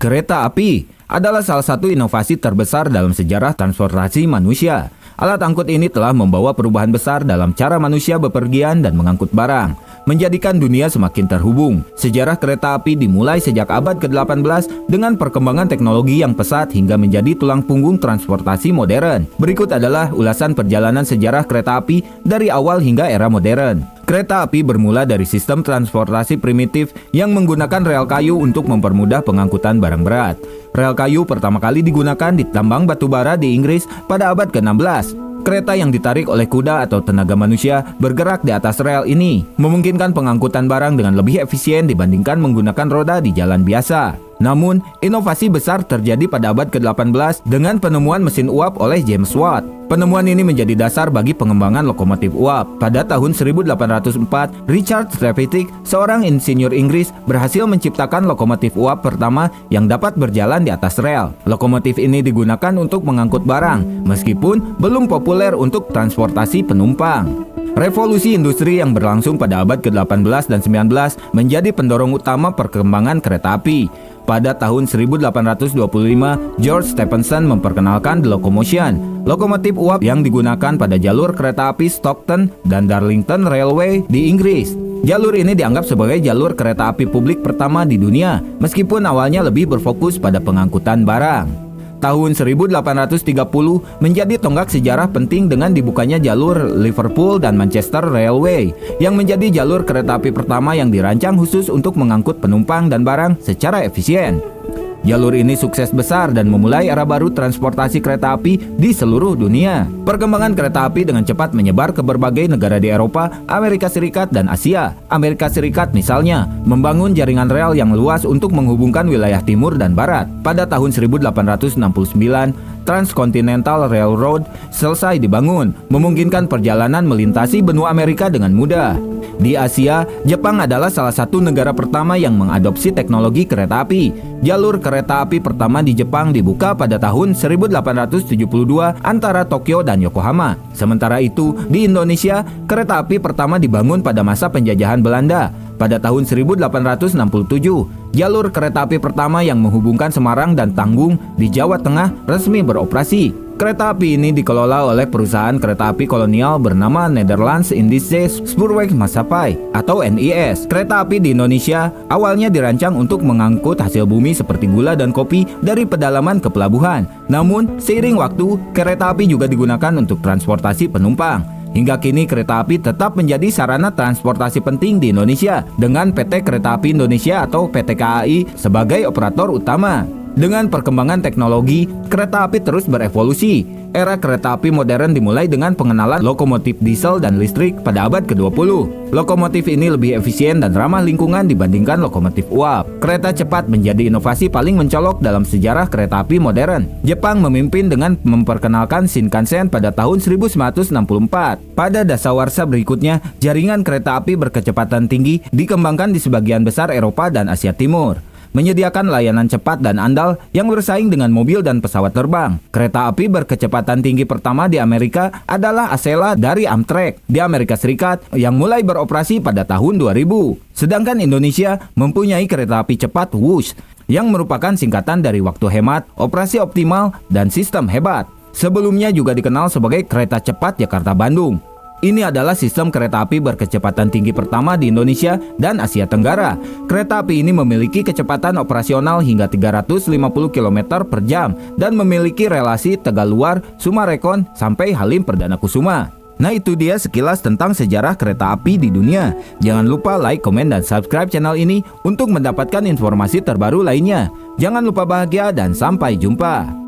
Kereta api adalah salah satu inovasi terbesar dalam sejarah transportasi manusia. Alat angkut ini telah membawa perubahan besar dalam cara manusia bepergian dan mengangkut barang, menjadikan dunia semakin terhubung. Sejarah kereta api dimulai sejak abad ke-18 dengan perkembangan teknologi yang pesat hingga menjadi tulang punggung transportasi modern. Berikut adalah ulasan perjalanan sejarah kereta api dari awal hingga era modern. Kereta api bermula dari sistem transportasi primitif yang menggunakan rel kayu untuk mempermudah pengangkutan barang berat. Rel kayu pertama kali digunakan di tambang batubara di Inggris pada abad ke-16. Kereta yang ditarik oleh kuda atau tenaga manusia bergerak di atas rel ini, memungkinkan pengangkutan barang dengan lebih efisien dibandingkan menggunakan roda di jalan biasa. Namun, inovasi besar terjadi pada abad ke-18 dengan penemuan mesin uap oleh James Watt. Penemuan ini menjadi dasar bagi pengembangan lokomotif uap. Pada tahun 1804, Richard Trevithick, seorang insinyur Inggris, berhasil menciptakan lokomotif uap pertama yang dapat berjalan di atas rel. Lokomotif ini digunakan untuk mengangkut barang, meskipun belum populer untuk transportasi penumpang. Revolusi industri yang berlangsung pada abad ke-18 dan 19 menjadi pendorong utama perkembangan kereta api. Pada tahun 1825, George Stephenson memperkenalkan the locomotion, lokomotif uap yang digunakan pada jalur kereta api Stockton dan Darlington Railway di Inggris. Jalur ini dianggap sebagai jalur kereta api publik pertama di dunia, meskipun awalnya lebih berfokus pada pengangkutan barang. Tahun 1830 menjadi tonggak sejarah penting dengan dibukanya jalur Liverpool dan Manchester Railway yang menjadi jalur kereta api pertama yang dirancang khusus untuk mengangkut penumpang dan barang secara efisien. Jalur ini sukses besar dan memulai era baru transportasi kereta api di seluruh dunia. Perkembangan kereta api dengan cepat menyebar ke berbagai negara di Eropa, Amerika Serikat, dan Asia. Amerika Serikat misalnya membangun jaringan rel yang luas untuk menghubungkan wilayah timur dan barat. Pada tahun 1869, Transcontinental Railroad selesai dibangun, memungkinkan perjalanan melintasi benua Amerika dengan mudah. Di Asia, Jepang adalah salah satu negara pertama yang mengadopsi teknologi kereta api. Jalur kereta api pertama di Jepang dibuka pada tahun 1872 antara Tokyo dan Yokohama. Sementara itu, di Indonesia, kereta api pertama dibangun pada masa penjajahan Belanda. Pada tahun 1867, jalur kereta api pertama yang menghubungkan Semarang dan Tanggung di Jawa Tengah resmi beroperasi. Kereta api ini dikelola oleh perusahaan kereta api kolonial bernama Nederlands Indische Spoorwegmaatschappij atau NIS. Kereta api di Indonesia awalnya dirancang untuk mengangkut hasil bumi seperti gula dan kopi dari pedalaman ke pelabuhan. Namun, seiring waktu, kereta api juga digunakan untuk transportasi penumpang. Hingga kini kereta api tetap menjadi sarana transportasi penting di Indonesia dengan PT Kereta Api Indonesia atau PT KAI sebagai operator utama. Dengan perkembangan teknologi, kereta api terus berevolusi. Era kereta api modern dimulai dengan pengenalan lokomotif diesel dan listrik pada abad ke-20. Lokomotif ini lebih efisien dan ramah lingkungan dibandingkan lokomotif uap. Kereta cepat menjadi inovasi paling mencolok dalam sejarah kereta api modern. Jepang memimpin dengan memperkenalkan Shinkansen pada tahun 1964. Pada dasawarsa berikutnya, jaringan kereta api berkecepatan tinggi dikembangkan di sebagian besar Eropa dan Asia Timur, menyediakan layanan cepat dan andal yang bersaing dengan mobil dan pesawat terbang. Kereta api berkecepatan tinggi pertama di Amerika adalah Acela dari Amtrak di Amerika Serikat yang mulai beroperasi pada tahun 2000. Sedangkan Indonesia mempunyai kereta api cepat WUS yang merupakan singkatan dari waktu hemat, operasi optimal, dan sistem hebat. Sebelumnya juga dikenal sebagai Kereta Cepat Jakarta-Bandung. Ini adalah sistem kereta api berkecepatan tinggi pertama di Indonesia dan Asia Tenggara. Kereta api ini memiliki kecepatan operasional hingga 350 km per jam dan memiliki relasi Tegaluar, Sumarekon, sampai Halim Perdana Kusuma. Nah, itu dia sekilas tentang sejarah kereta api di dunia. Jangan lupa like, komen, dan subscribe channel ini untuk mendapatkan informasi terbaru lainnya. Jangan lupa bahagia dan sampai jumpa.